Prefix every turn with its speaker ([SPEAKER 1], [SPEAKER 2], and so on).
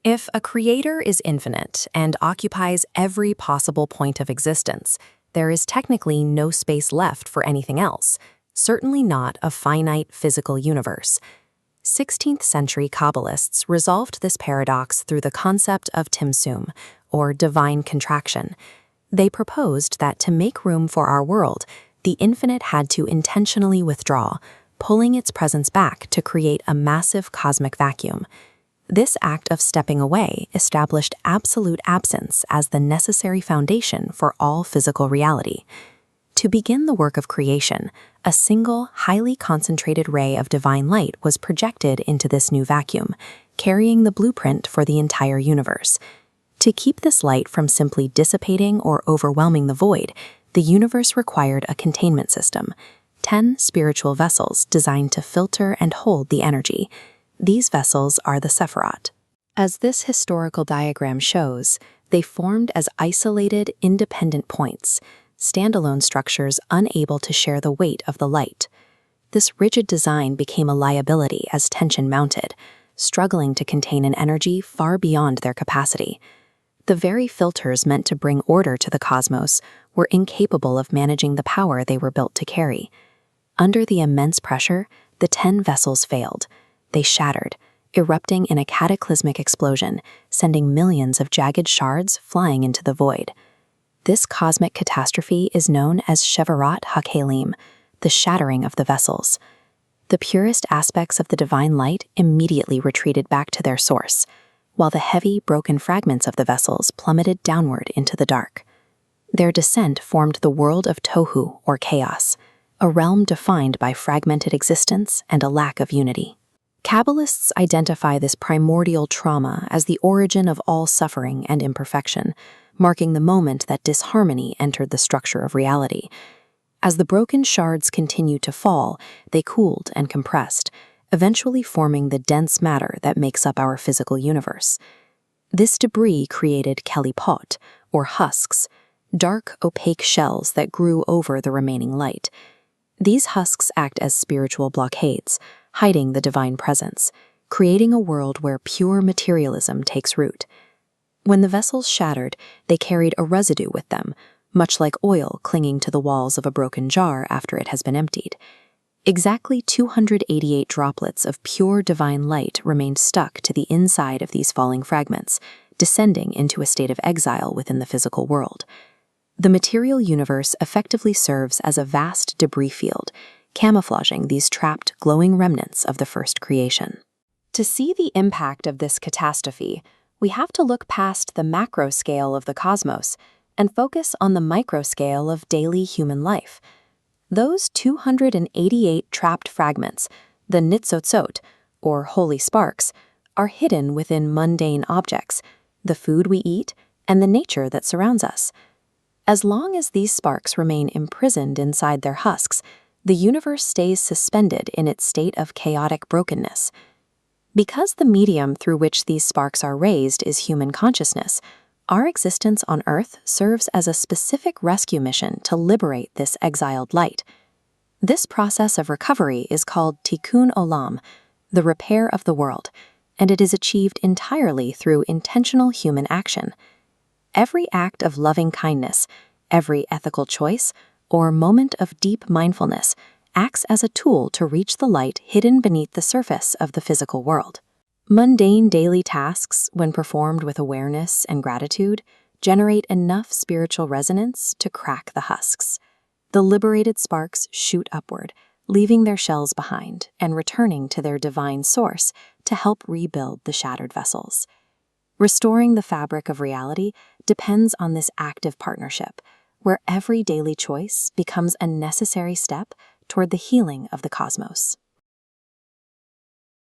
[SPEAKER 1] If a creator is infinite and occupies every possible point of existence, there is technically no space left for anything else, certainly not a finite physical universe. 16th century Kabbalists resolved this paradox through the concept of Tzimtzum, or divine contraction. They proposed that to make room for our world, the infinite had to intentionally withdraw, pulling its presence back to create a massive cosmic vacuum. This act of stepping away established absolute absence as the necessary foundation for all physical reality. To begin the work of creation, a single, highly concentrated ray of divine light was projected into this new vacuum, carrying the blueprint for the entire universe. To keep this light from simply dissipating or overwhelming the void, the universe required a containment system, 10 spiritual vessels designed to filter and hold the energy. These vessels are the Sephirot. As this historical diagram shows, they formed as isolated, independent points, standalone structures unable to share the weight of the light. This rigid design became a liability as tension mounted, struggling to contain an energy far beyond their capacity. The very filters meant to bring order to the cosmos were incapable of managing the power they were built to carry. Under the immense pressure, the 10 vessels failed. They shattered, erupting in a cataclysmic explosion, sending millions of jagged shards flying into the void. This cosmic catastrophe is known as Shevarat HaKelim, the shattering of the vessels. The purest aspects of the divine light immediately retreated back to their source, while the heavy, broken fragments of the vessels plummeted downward into the dark. Their descent formed the world of Tohu, or chaos, a realm defined by fragmented existence and a lack of unity. Kabbalists identify this primordial trauma as the origin of all suffering and imperfection, marking the moment that disharmony entered the structure of reality. As the broken shards continued to fall, they cooled and compressed, eventually forming the dense matter that makes up our physical universe. This debris created kelipot, or husks, dark, opaque shells that grew over the remaining light. These husks act as spiritual blockades, hiding the divine presence, creating a world where pure materialism takes root. When the vessels shattered, they carried a residue with them, much like oil clinging to the walls of a broken jar after it has been emptied. Exactly 288 droplets of pure divine light remained stuck to the inside of these falling fragments, descending into a state of exile within the physical world. The material universe effectively serves as a vast debris field, camouflaging these trapped, glowing remnants of the first creation. To see the impact of this catastrophe, we have to look past the macro scale of the cosmos and focus on the micro scale of daily human life. Those 288 trapped fragments, the nitzotzot, or holy sparks, are hidden within mundane objects, the food we eat, and the nature that surrounds us. As long as these sparks remain imprisoned inside their husks, the universe stays suspended in its state of chaotic brokenness. Because the medium through which these sparks are raised is human consciousness, our existence on Earth serves as a specific rescue mission to liberate this exiled light. This process of recovery is called tikkun olam, the repair of the world, and it is achieved entirely through intentional human action. Every act of loving kindness, every ethical choice, or moment of deep mindfulness acts as a tool to reach the light hidden beneath the surface of the physical world. Mundane daily tasks, when performed with awareness and gratitude, generate enough spiritual resonance to crack the husks. The liberated sparks shoot upward, leaving their shells behind and returning to their divine source to help rebuild the shattered vessels. Restoring the fabric of reality depends on this active partnership, where every daily choice becomes a necessary step toward the healing of the cosmos.